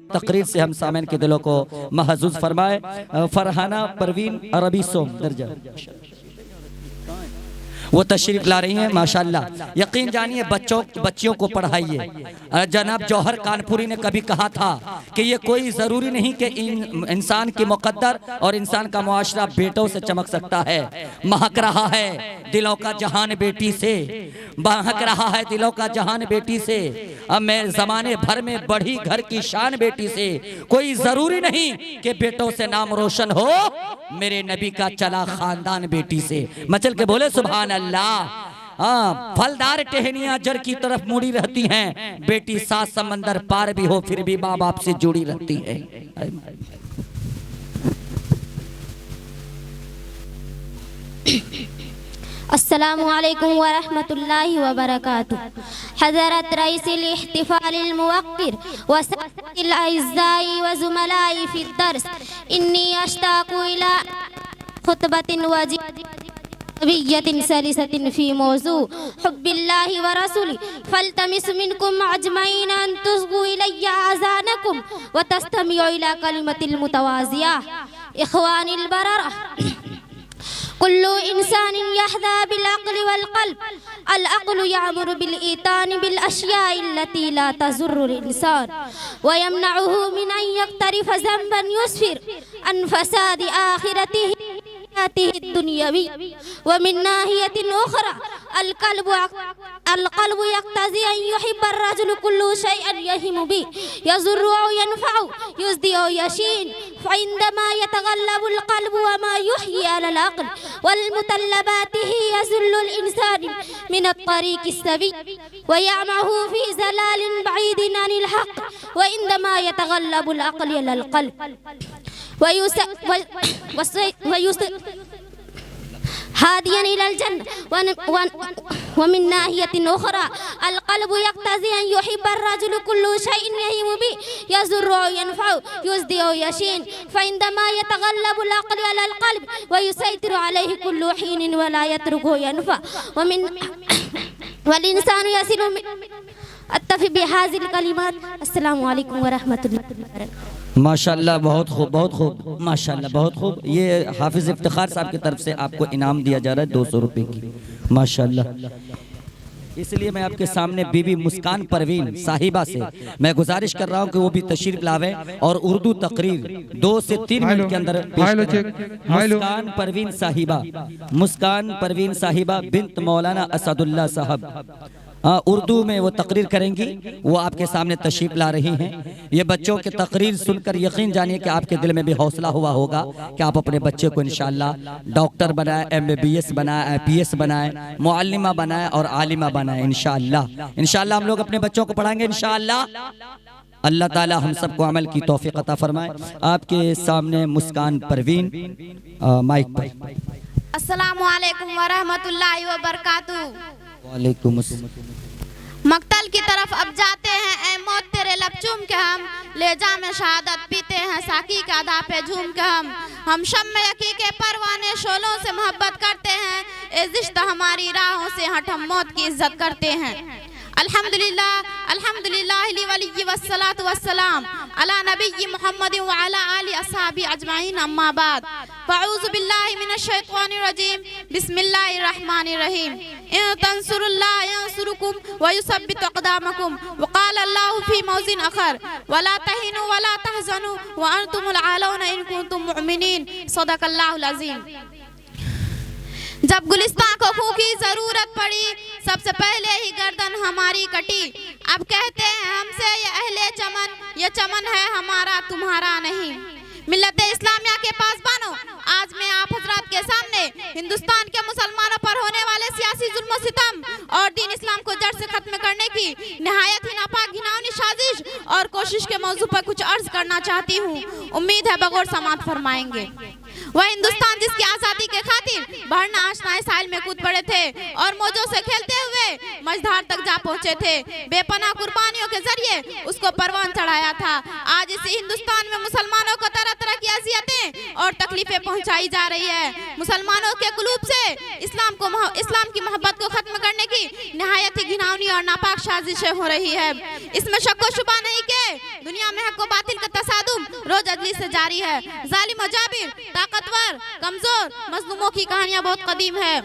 तकरीर से हम सामन के दिलों को महजूज फरमाए। फरहाना परवीन अरबी सोम दर्जा वो तशरीफ ला रही हैं माशाल्लाह। यकीन जानिए बच्चियों को पढ़ाइए। जनाब जौहर कानपुरी ने कभी कहा था कि ये कोई ज़रूरी नहीं कि इंसान की मुक़द्दर और इंसान का मुआशरा बेटों से चमक सकता है। महक रहा है दिलों का जहान बेटी से, महक रहा है दिलों का जहान बेटी से। अब मैं ज़माने भर में बढ़ी घर की शान बेटी से। कोई ज़रूरी नहीं कि बेटों से नाम रोशन हो, मेरे नबी का चला खानदान बेटी से। मचल के बोले सुभान अल्लाह। फलदार टहनियां जड़ की तरफ मुड़ी रहती हैं, बेटी सात समंदर पार भी हो फिर भी माँ बाप से जुड़ी रहती है। अस्सलामु अलैकुम व रहमतुल्लाहि व बरकातुहू। हज़रत रईसिल इह्तिफालिल मुवक्किर व सातिल अइज़्ज़ाई व ज़ुमलाई फ़िद दर्स, इन्नी अश्ताक़ु इला खुतबतिन वजियतिन सलिसतिन फ़ी मौज़ू हुब्बिल्लाहि व रसूली फल्तमिस मिनकुम अजमईन अन तुस्गू इलैया आज़ानकुम व तस्तमिउ इला कलिमतिल मुतवाज़िया। इख़वानिल बररा कुल्लु इंसान यहदा बिल अक़्ल वल क़ल्ब, अल अक़्लु यअमुरु बिल ईतान बिल अश्याइ अल्लती ला तज़ुर्रुल इंसान व यमनउहु मिन अन यक़्तरिफ़ ज़ंबन युस्फ़िर अन फ़सादि आख़िरतिही दुनियावी व मिन नाहियतिन उख़रा अल क़ल्बु यक़्तज़ी अन युहिब्ब अर्रजुलु कुल्लु शैअन यहिमु बि यज़ुर्रु औ यनफ़उ युज़्दि औ यशीन फ़इंदमा यतग़ल्लबुल क़ल्बु व मा युह्यी अलल अक़्ल वल मुतल्लबातिही यज़ुल्लुल इंसान मिन अत्तरीक़िस सवी व यअमहु फ़ी ज़लालिन बईदिन अनिल हक़्क़ व इंदमा यतग़ल्लबुल अक़्ल अलल क़ल्ब हादियन इलल जन्नह व मिन नाहियतिन उख़रा अल क़ल्बु यक़्तज़ी अन युहिब्ब अर्रजुलु कुल्लु शैइन यहिमु बि यज़ुर्रु औ यनफ़उ युज़्दि औ यशीन फ़इंदमा यतग़ल्लबुल अक़्ल अलल क़ल्ब व युसैतिरु अलैहि कुल्लु हीनिन व ला यत्रुकुहु यनफ़अ व मिन वल इंसानु यसिलु अत्तफ़ी बिहाज़िल कलिमात। अस्सलामु अलैकुम व रहमतुल्लाहि व बरकातुहू। माशाल्लाह बहुत खूब, बहुत खूब, माशाल्लाह बहुत खूब। ये हाफिज इफ्तिखार साहब की तरफ से आपको इनाम दिया जा रहा है 200 रुपए की, माशाल्लाह। इसलिए मैं आपके सामने बीबी मुस्कान परवीन साहिबा से मैं गुजारिश कर रहा हूँ कि वो भी तशरीफ लावे और उर्दू तकरीर 2 से 3 मिनट के अंदर मुस्कान परवीन साहिबा, मुस्कान परवीन साहिबा बिन्त मौलाना असदुल्ला साहब उर्दू में वो तकरीर करेंगी। वो आपके सामने तशरीफ ला रही हैं। ये बच्चों की तकरीर सुनकर यकीन जानिए कि आपके दिल में भी हौसला हुआ होगा कि आप अपने बच्चे को इंशाअल्लाह डॉक्टर बनाए, MBBS बनाए, IPS बनाए, मुअल्लिमा बनाए और आलिमा बनाए इंशाअल्लाह। इंशाअल्लाह हम लोग अपने बच्चों को पढ़ाएंगे इंशाअल्लाह। अल्लाह ताला हम सबको अमल की तौफीक अता फरमाए। आपके सामने मुस्कान परवीन, माइक पर। अस्सलामु अलैकुम व रहमतुल्लाहि व बरकातुहू। वालेकुम अस्सलाम। मक्तल की तरफ अब जाते हैं, ऐ मौत तेरे लब चूम के हम ले जा में शहादत पीते हैं, साकी का अदा पे झूम के हम शम्मे यकी के परवाने शोलों से मोहब्बत करते हैं, ए जिश्त हमारी राहों से हट हम मौत की इज्जत करते हैं। अल्हम्दुलिल्लाह अल्हम्दुलिल्लाह ली वली वस्सलातु वस्सलाम अला नबी मुहम्मद व अला आलि अस्हाबी अजमाइन, अम्मा बाद फ़अऊज़ु बिल्लाहि मिनश शैतानिर रजीम, बिस्मिल्लाहिर रहमानिर रहीम। इन तंसुरुल्लाह यंसुरुकुम व युसब्बित अक़दामकुम व क़ाल अल्लाहु फ़ी मौज़िन आख़र वला तहिनु वला तहज़नु व अंतुमुल आलौना इन कुंतुम मुअमिनीन। सदक़ल्लाहुल अज़ीम। जब गुलिस्तान को खून की जरूरत पड़ी, सबसे पहले ही गर्दन हमारी कटी। अब कहते हैं हमसे ये अहले चमन, ये चमन है हमारा तुम्हारा नहीं। मिल्लत इस्लामिया के पासबानों, आज मैं आप हजरात के सामने हिंदुस्तान के मुसलमानों पर होने वाले सियासी जुल्म सितम और दीन इस्लाम को जड़ से खत्म करने की निहायत ही नापाक घिनौनी साजिश और कोशिश के मौजू पर कुछ अर्ज करना चाहती हूँ। उम्मीद है बगौर समात फरमाएंगे। वह हिंदुस्तान जिसकी आज़ादी के खातिर बढ़ना आशनाए साहिल में कूद पड़े थे और मौजों से खेलते हुए मझधार तक जा पहुंचे थे, बेपनाह कुर्बानियों के जरिए उसको परवान चढ़ाया था। आज इसी हिंदुस्तान में मुसलमानों को तरह तरह की अज़ियतें और तकलीफें पहुंचाई जा रही है। मुसलमानों के कुलूब से इस्लाम की मोहब्बत को खत्म करने की नहायत ही घिनौनी और नापाक साजिशें हो रही है। इसमें शक व शुबा नहीं कि दुनिया में हक व बातिल का तसादुम रोज अदली से जारी है। जालिम और जाबिर, ताकतवर, कमजोर, मजलूमों की कहानियां बहुत कदीम है।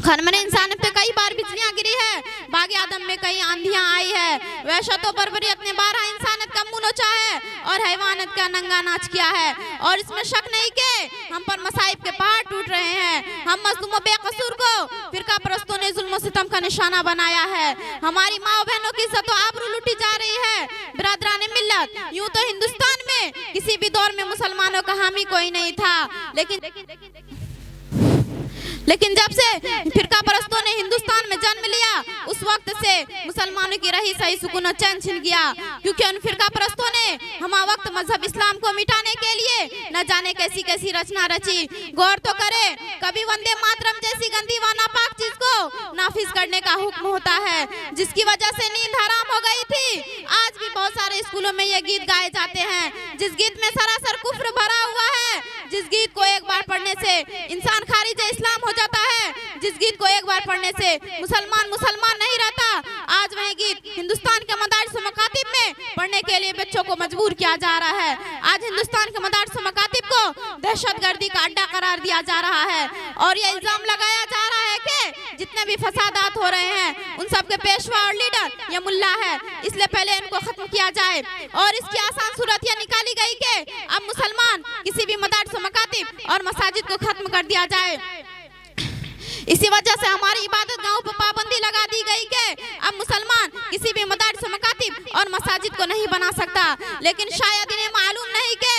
खनमने इंसान पे कई बार बिजलियां गिरी है, बागे आदम में कई आंधियां आई है। वहशत और बर्बरियत ने 12 इंसानियत का मुंह नोचा है और हैवानियत का नंगा नाच किया है। और इसमें शक नहीं कि हम पर मसाइब के पहाड़ टूट रहे हैं। हम मजलूमों बेकसूर को फिरका परस्तों ने जुल्म सितम का निशाना बनाया है। हमारी माँ बहनों की इज्जत और आबरू लूटी जा रही है। बिरादरान मिल्लत, यूं तो हिंदुस्तान में किसी भी दौर में मुसलमानों का हामी कोई नहीं था, लेकिन जब से फिरका परस्तों ने हिंदुस्तान में जन्म लिया उस वक्त से मुसलमानों की रही सही सुकून और चैन छिन गया, क्योंकि उन फिरका परस्तों ने हमा वक्त मजहब इस्लाम को मिटाने के लिए न जाने कैसी कैसी रचना रची। गौर तो करे, कभी वंदे मातरम जैसी गंदी व नापाक चीज को नाफिज करने का हुक्म होता है, जिसकी वजह से नींद हराम हो गई थी। आज भी बहुत सारे स्कूलों में ये गीत गाए जाते हैं, जिस गीत में सरासर कुफ्र भरा हुआ है, जिस गीत को एक बार पढ़ने से इंसान खारिज इस्लाम हो जाता है, जिस गीत को एक बार पढ़ने से मुसलमान नहीं रहता। आज वह गीत हिंदुस्तान के मदारिस व मकातिब में पढ़ने के लिए बच्चों को मजबूर किया जा रहा है। आज हिंदुस्तान के मदारिस व मकातिब को दहशतगर्दी का अड्डा करार दिया जा रहा है और ये इल्जाम लगाया जा रहा है कि जितने भी फसादात हो रहे हैं उन सब के पेशवा और लीडर ये मुल्ला है, इसलिए पहले इनको खत्म किया जाए। और इसकी आसान सूरत यह निकाली गई कि अब मुसलमान किसी भी मदारिस व मकातिब और मसाजिद को खत्म कर दिया जाए। इसी वजह से हमारी इबादत गाहों पर पाबंदी लगा दी गई कि अब मुसलमान किसी भी मदारिस व मकातिब और मसाजिद को नहीं बना सकता। लेकिन शायद इन्हें मालूम नहीं कि